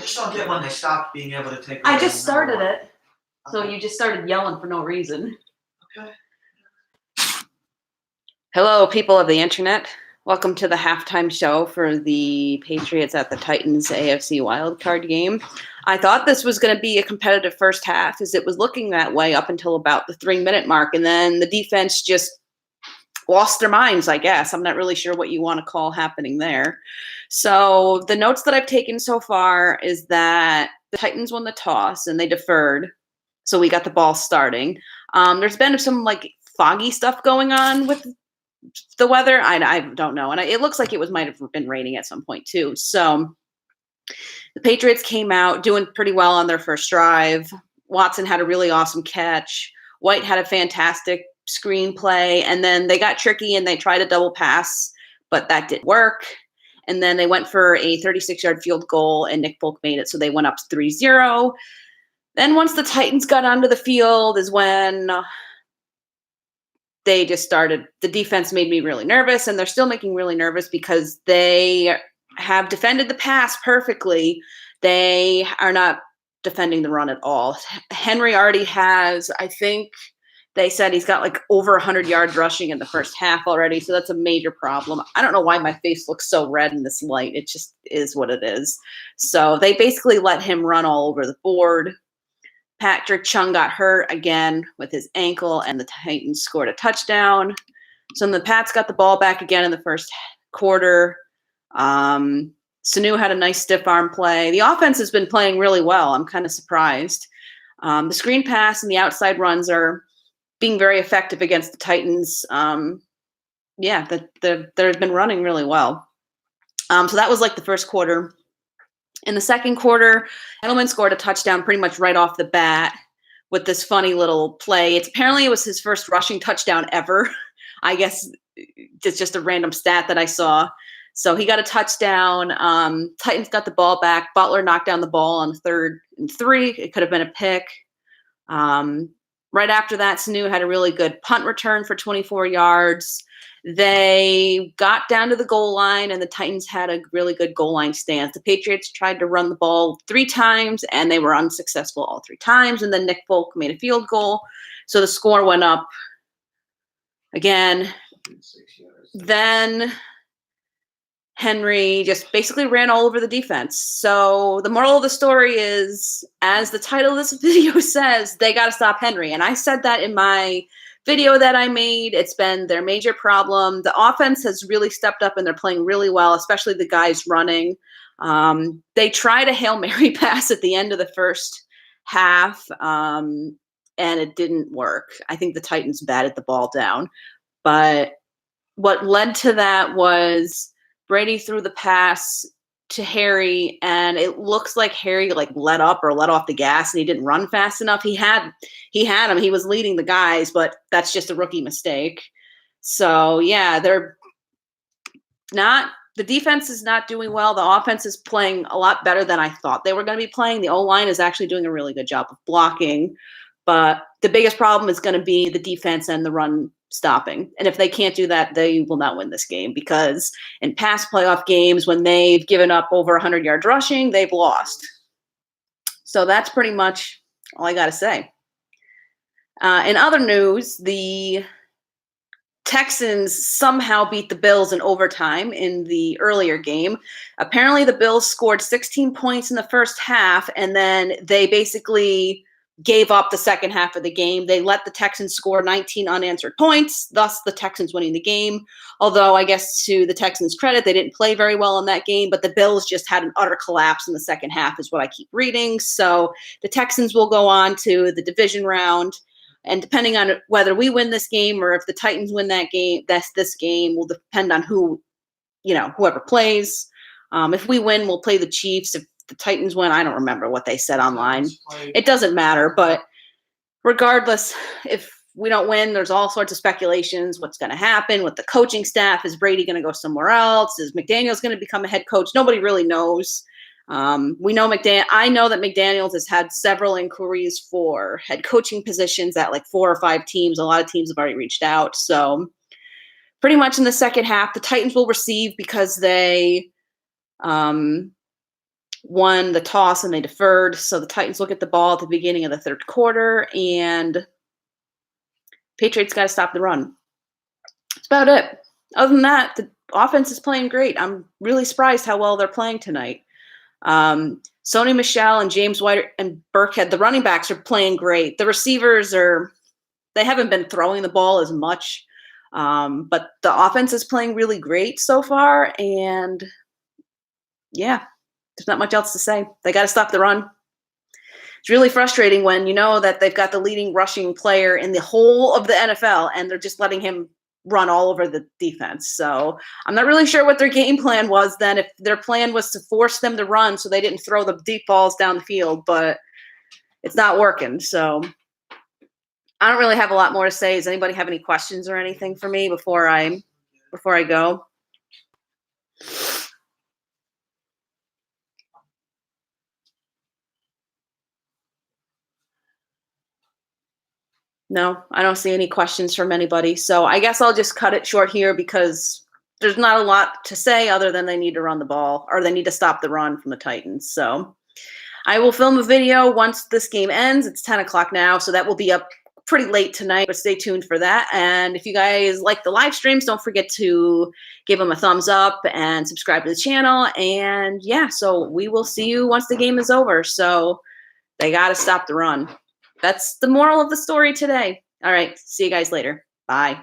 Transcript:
just don't get when they stopped being able to take. I just started it, so you just started yelling for no reason. Okay. Hello, people of the internet. Welcome to the halftime show for the Patriots at the Titans AFC wildcard game. I thought this was going to be a competitive first half, as it was looking that way up until about the 3-minute mark, and then the defense just lost their minds, I guess. I'm not really sure what you want to call happening there. So the notes that I've taken so far is that the Titans won the toss and they deferred, so we got the ball starting. There's been some foggy stuff going on with the weather. I don't know, and it looks like it might have been raining at some point too. So the Patriots came out doing pretty well on their first drive. Watson had a really awesome catch. White had a fantastic screenplay, and then they got tricky and they tried a double pass, but that didn't work. And then they went for a 36-yard field goal, and Nick Folk made it, so they went up 3-0. Then once the Titans got onto the field is when they just started. The defense made me really nervous, and they're still making me really nervous because they have defended the pass perfectly. They are not defending the run at all. Henry already has, I think they said he's got over 100 yards rushing in the first half already, so that's a major problem. I don't know why my face looks so red in this light. It just is what it is. So they basically let him run all over the board. Patrick Chung got hurt again with his ankle, and the Titans scored a touchdown. So then the Pats got the ball back again in the first quarter. Sanu had a nice stiff arm play. The offense has been playing really well. I'm kind of surprised. The screen pass and the outside runs are being very effective against the Titans. They've been running really well. So that was the first quarter. In the second quarter, Edelman scored a touchdown pretty much right off the bat with this funny little play. Apparently it was his first rushing touchdown ever. I guess it's just a random stat that I saw. So he got a touchdown. Titans got the ball back. Butler knocked down the ball on 3rd and 3. It could have been a pick. Right after that, Sanu had a really good punt return for 24 yards. They got down to the goal line, and the Titans had a really good goal line stance. The Patriots tried to run the ball 3 times, and they were unsuccessful all 3 times. And then Nick Folk made a field goal. So the score went up again. Then Henry just basically ran all over the defense. So the moral of the story is, as the title of this video says, they got to stop Henry. And I said that in my video that I made. It's been their major problem. The offense has really stepped up, and they're playing really well, especially the guys running. They tried a Hail Mary pass at the end of the first half, and it didn't work. I think the Titans batted the ball down. But what led to that was Brady threw the pass to Harry, and it looks like Harry let up or let off the gas, and he didn't run fast enough. He had him. He was leading the guys, but that's just a rookie mistake. So yeah, the defense is not doing well. The offense is playing a lot better than I thought they were going to be playing. The O-line is actually doing a really good job of blocking, but the biggest problem is going to be the defense and the run stopping. And if they can't do that, they will not win this game, because in past playoff games, when they've given up over 100 yards rushing, they've lost. So that's pretty much all I got to say. In other news, the Texans somehow beat the Bills in overtime in the earlier game. Apparently the Bills scored 16 points in the first half, and then they basically gave up the second half of the game. They let the Texans score 19 unanswered points, thus the Texans winning the game. Although I guess to the Texans' credit, they didn't play very well in that game, but the Bills just had an utter collapse in the second half is what I keep reading. So the Texans will go on to the division round, and depending on whether we win this game or if the Titans win that game, this game will depend on whoever plays. If we win, we'll play the Chiefs. If the Titans win, I don't remember what they said online. It doesn't matter, but regardless, if we don't win, there's all sorts of speculations. What's going to happen with the coaching staff? Is Brady going to go somewhere else? Is McDaniels going to become a head coach? Nobody really knows. We know I know that McDaniels has had several inquiries for head coaching positions at 4 or 5 teams. A lot of teams have already reached out. So pretty much in the second half, the Titans will receive because they won the toss and they deferred. So the Titans will get the ball at the beginning of the third quarter, and Patriots got to stop the run. That's about it. Other than that, the offense is playing great. I'm really surprised how well they're playing tonight. Sony Michel and James White and Burkhead, the running backs, are playing great. The receivers they haven't been throwing the ball as much, but the offense is playing really great so far. And yeah, there's not much else to say. They got to stop the run. It's really frustrating when you know that they've got the leading rushing player in the whole of the NFL and they're just letting him run all over the defense. So I'm not really sure what their game plan was then, if their plan was to force them to run so they didn't throw the deep balls down the field, but it's not working. So I don't really have a lot more to say. Does anybody have any questions or anything for me before I go? No, I don't see any questions from anybody. So I guess I'll just cut it short here because there's not a lot to say other than they need to run the ball, or they need to stop the run from the Titans. So I will film a video once this game ends. It's 10 o'clock now, so that will be up pretty late tonight, but stay tuned for that. And if you guys like the live streams, don't forget to give them a thumbs up and subscribe to the channel. And yeah, so we will see you once the game is over. So they got to stop the run. That's the moral of the story today. All right. See you guys later. Bye.